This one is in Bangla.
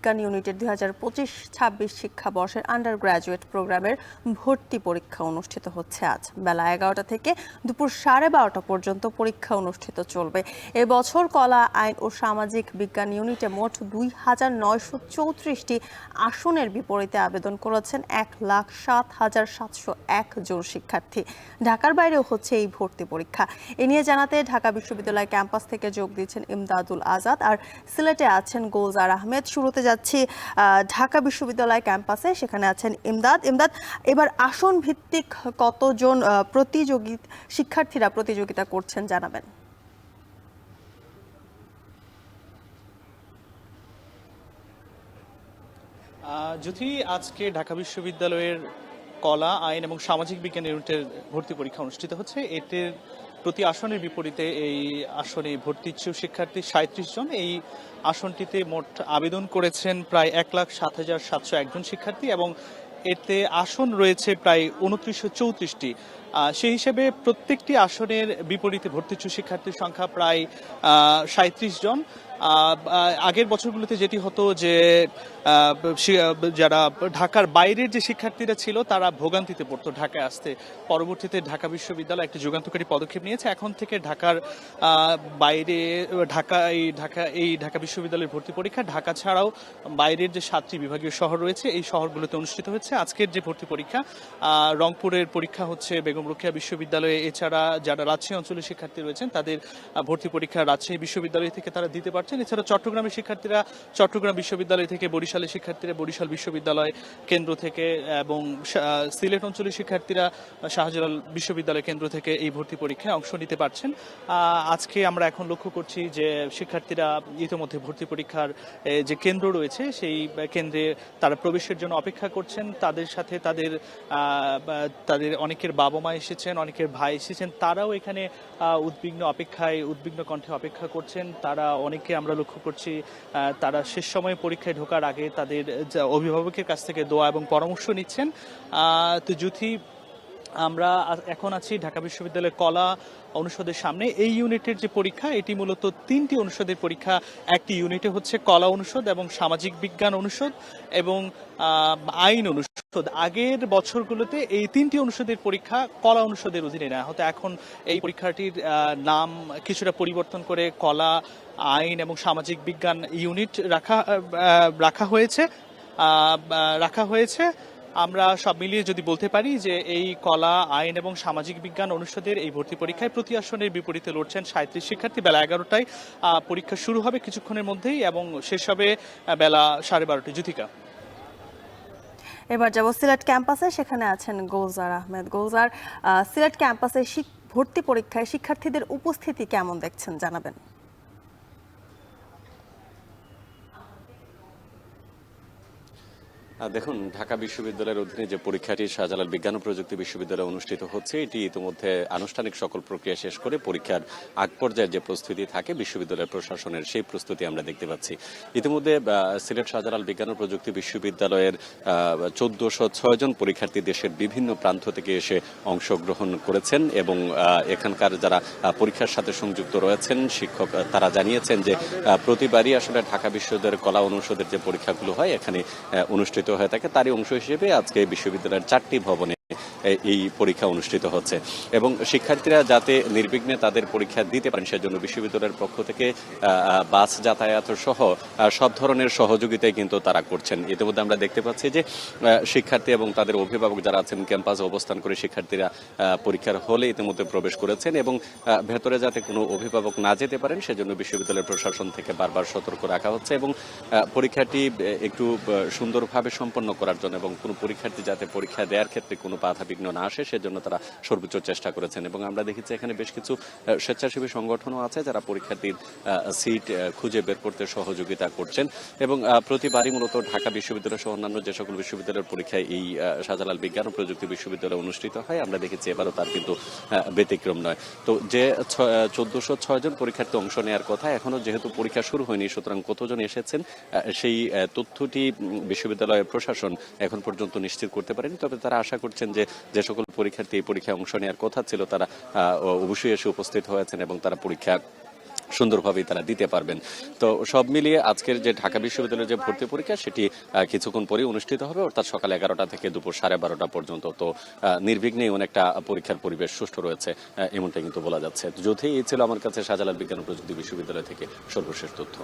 বিজ্ঞান ইউনিটের 2025-26 শিক্ষাবর্ষের আন্ডার গ্র্যাজুয়েট প্রোগ্রামের ভর্তি পরীক্ষা অনুষ্ঠিত হচ্ছে আজ বেলা 11টা থেকে দুপুর 12:30 পর্যন্ত পরীক্ষা অনুষ্ঠিত চলবে। এবছর কলা, আইন ও সামাজিক বিজ্ঞান ইউনিটে মোট 2,934টি আসনের বিপরীতে আবেদন করেছেন 1,07,701 জন শিক্ষার্থী। ঢাকার বাইরেও হচ্ছে এই ভর্তি পরীক্ষা। এ নিয়ে জানাতে ঢাকা বিশ্ববিদ্যালয় ক্যাম্পাস থেকে যোগ দিচ্ছেন ইমদাদুল আজাদ, আর সিলেটে আছেন গুলজার আহমেদ। শুরুতে যাচ্ছি ঢাকা বিশ্ববিদ্যালয় ক্যাম্পাসে, সেখানে আছেন ইমদাদ। এবার আসন ভিত্তিক কতজন শিক্ষার্থীরা প্রতিযোগিতা করছেন জানাবেন। যদি আজকে ঢাকা বিশ্ববিদ্যালয়ের কলা, আইন এবং সামাজিক বিজ্ঞান ইউনিটের ভর্তি পরীক্ষা অনুষ্ঠিত হচ্ছে, এটির প্রতি আসনের বিপরীতে এই আসনে ভর্তি ইচ্ছুক শিক্ষার্থী 37 জন। এই আসনটিতে মোট আবেদন করেছেন প্রায় 1,07,701 জন শিক্ষার্থী এবং এতে আসন রয়েছে প্রায় 2,934টি। সেই হিসেবে প্রত্যেকটি আসনের বিপরীতে ভর্তি ইচ্ছুক শিক্ষার্থীর সংখ্যা প্রায় 37 জন। আগের বছরগুলোতে যেটি হতো যে যারা ঢাকার বাইরের যে শিক্ষার্থীরা ছিল তারা ভোগান্তিতে পড়তো ঢাকায় আসতে। পরবর্তীতে ঢাকা বিশ্ববিদ্যালয় একটি যুগান্তকারী পদক্ষেপ নিয়েছে। এখন থেকে ঢাকার বাইরে ঢাকা বিশ্ববিদ্যালয়ের ভর্তি পরীক্ষা ঢাকা ছাড়াও বাইরের যে 7টি বিভাগীয় শহর রয়েছে এই শহরগুলোতে অনুষ্ঠিত হচ্ছে। আজকের যে ভর্তি পরীক্ষা, রংপুরের পরীক্ষা হচ্ছে বেগম রোকেয়া বিশ্ববিদ্যালয়ে। এছাড়া যারা রাজশাহী অঞ্চলের শিক্ষার্থী রয়েছেন তাদের ভর্তি পরীক্ষা রাজশাহী বিশ্ববিদ্যালয় থেকে তারা দিতে পারছেন। এছাড়া চট্টগ্রামের শিক্ষার্থীরা চট্টগ্রাম বিশ্ববিদ্যালয় থেকে, বরিশালের শিক্ষার্থীরা বরিশাল বিশ্ববিদ্যালয় কেন্দ্র থেকে এবং সিলেট অঞ্চলের শিক্ষার্থীরা শাহজালাল বিশ্ববিদ্যালয় কেন্দ্র থেকে এই ভর্তি পরীক্ষায় অংশ নিতে পারছেন। আজকে আমরা এখন লক্ষ্য করছি যে শিক্ষার্থীরা ইতিমধ্যে ভর্তি পরীক্ষার যে কেন্দ্র রয়েছে সেই কেন্দ্রে তারা প্রবেশের জন্য অপেক্ষা করছেন। তাদের সাথে তাদের অনেকের বাবা মা এসেছেন, অনেকের ভাই এসেছেন, তারাও এখানে উদ্বিগ্ন কণ্ঠে অপেক্ষা করছেন। তারা অনেকে আমরা লক্ষ্য করছি তারা শেষ সময়ে পরীক্ষায় ঢোকার আগে তাদের অভিভাবকের কাছ থেকে দোয়া এবং পরামর্শ নিচ্ছেন। তো যদি আমরা এখন আছি ঢাকা বিশ্ববিদ্যালয়ের কলা অনুষদের সামনে। এই ইউনিটের যে পরীক্ষা, এটি মূলত 3টি অনুষদের পরীক্ষা। একটি ইউনিটে হচ্ছে কলা অনুষদ এবং সামাজিক বিজ্ঞান অনুষদ এবং আইন অনুষদ। আগের বছরগুলোতে এই 3টি অনুষদের পরীক্ষা কলা অনুষদের অধীনে নেওয়া হতো। এখন এই পরীক্ষাটির নাম কিছুটা পরিবর্তন করে কলা, আইন এবং সামাজিক বিজ্ঞান ইউনিট রাখা হয়েছে। আমরা সব মিলিয়ে যদি বলতে পারি যে এই কলা, আইন এবং সামাজিক বিজ্ঞান অনুষদের এই ভর্তি পরীক্ষায় প্রতি আসনের বিপরীতে লড়ছেন 37 শিক্ষার্থী। বেলা 11টায় পরীক্ষা শুরু হবে কিছুক্ষণের মধ্যেই এবং শেষ হবে বেলা 12:30। জ্যোতিকা, এবার যাব সিলেট ক্যাম্পাসে, সেখানে আছেন গুলজার আহমেদ। গুলজার, সিলেট ক্যাম্পাসে ভর্তি পরীক্ষায় শিক্ষার্থীদের উপস্থিতি কেমন দেখছেন জানাবেন। দেখুন, ঢাকা বিশ্ববিদ্যালয়ের অধীনে যে পরীক্ষাটি শাহজালাল বিজ্ঞান ও প্রযুক্তি বিশ্ববিদ্যালয়ে অনুষ্ঠিত হচ্ছে, এটি ইতিমধ্যে আনুষ্ঠানিক সকল প্রক্রিয়া শেষ করে পরীক্ষার আগ পর্যায়ের যে প্রস্তুতি থাকে বিশ্ববিদ্যালয়ের প্রশাসনের, সেই প্রস্তুতি আমরা দেখতে পাচ্ছি। ইতিমধ্যে সিলেট শাহজালাল বিজ্ঞান ও প্রযুক্তি বিশ্ববিদ্যালয়ের 1406 জন পরীক্ষার্থী দেশের বিভিন্ন প্রান্ত থেকে এসে অংশগ্রহণ করেছেন এবং এখানকার যারা পরীক্ষার সাথে সংযুক্ত রয়েছেন শিক্ষক, তারা জানিয়েছেন যে প্রতিবারই আসলে ঢাকা বিশ্ববিদ্যালয়ের কলা অনুষদের যে পরীক্ষাগুলো হয় এখানে অনুষ্ঠিত হয়ে থাকে। তারই অংশ হিসেবে আজকে বিশ্ববিদ্যালয়ের 4টি ভবনে এই পরীক্ষা অনুষ্ঠিত হচ্ছে এবং শিক্ষার্থীরা যাতে নির্বিঘ্নে তাদের পরীক্ষা দিতে পারেন সেজন্য বিশ্ববিদ্যালয়ের পক্ষ থেকে বাস যাতায়াত সহ সব ধরনের সহযোগিতাই কিন্তু তারা করছেন। ইতিমধ্যে আমরা দেখতে পাচ্ছি যে শিক্ষার্থী এবং তাদের অভিভাবক যারা আছেন ক্যাম্পাসে অবস্থান করে শিক্ষার্থীরা পরীক্ষার হলে ইতিমধ্যে প্রবেশ করেছেন এবং ভেতরে যাতে কোনো অভিভাবক না যেতে পারেন সেজন্য বিশ্ববিদ্যালয়ের প্রশাসন থেকে বারবার সতর্ক রাখা হচ্ছে এবং পরীক্ষাটি একটু সুন্দরভাবে সম্পন্ন করার জন্য এবং কোনো পরীক্ষার্থী যাতে পরীক্ষা দেওয়ার ক্ষেত্রে কোনো বাধা বিঘ্ন না আসে সেজন্য তারা সর্বোচ্চ চেষ্টা করেছেন। এবং আমরা দেখেছি এখানে বেশ কিছু স্বেচ্ছাসেবী সংগঠনও আছে যারা পরীক্ষার্থীর সিট খুঁজে বের করতে সহযোগিতা করছেন এবং প্রতিবারই মূলত ঢাকা বিশ্ববিদ্যালয় সহ অন্যান্য যে সকল বিশ্ববিদ্যালয়ের পরীক্ষায় এই শাহজালাল বিজ্ঞান ও প্রযুক্তি বিশ্ববিদ্যালয় অনুষ্ঠিত হয় আমরা দেখেছি এবারও তার কিন্তু ব্যতিক্রম নয়। তো যে 1406 জন পরীক্ষার্থী অংশ নেওয়ার কথা, এখনো যেহেতু পরীক্ষা শুরু হয়নি সুতরাং কতজন এসেছেন সেই তথ্যটি বিশ্ববিদ্যালয়ের প্রশাসন এখন পর্যন্ত নিশ্চিত করতে পারেনি। তবে তারা আশা করছেন যে সকল পরীক্ষার্থী এই পরীক্ষায় অংশ নেওয়ার কথা ছিল তারা অবশ্যই এসে উপস্থিত হয়েছেন এবং তারা পরীক্ষা সুন্দরভাবেই তারা দিতে পারবেন। তো সব মিলিয়ে আজকের যে ঢাকা বিশ্ববিদ্যালয়ের যে ভর্তি পরীক্ষা সেটি কিছুক্ষণ পরেই অনুষ্ঠিত হবে, অর্থাৎ সকাল 11টা থেকে দুপুর 12:30 পর্যন্ত। তো নির্বিঘ্নে অনেকটা পরীক্ষার পরিবেশ সুষ্ঠু রয়েছে এমনটাই কিন্তু বলা যাচ্ছে। যদিও এই ছিল আমার কাছে শাহজালাল বিজ্ঞান ও প্রযুক্তি বিশ্ববিদ্যালয় থেকে সর্বশেষ তথ্য।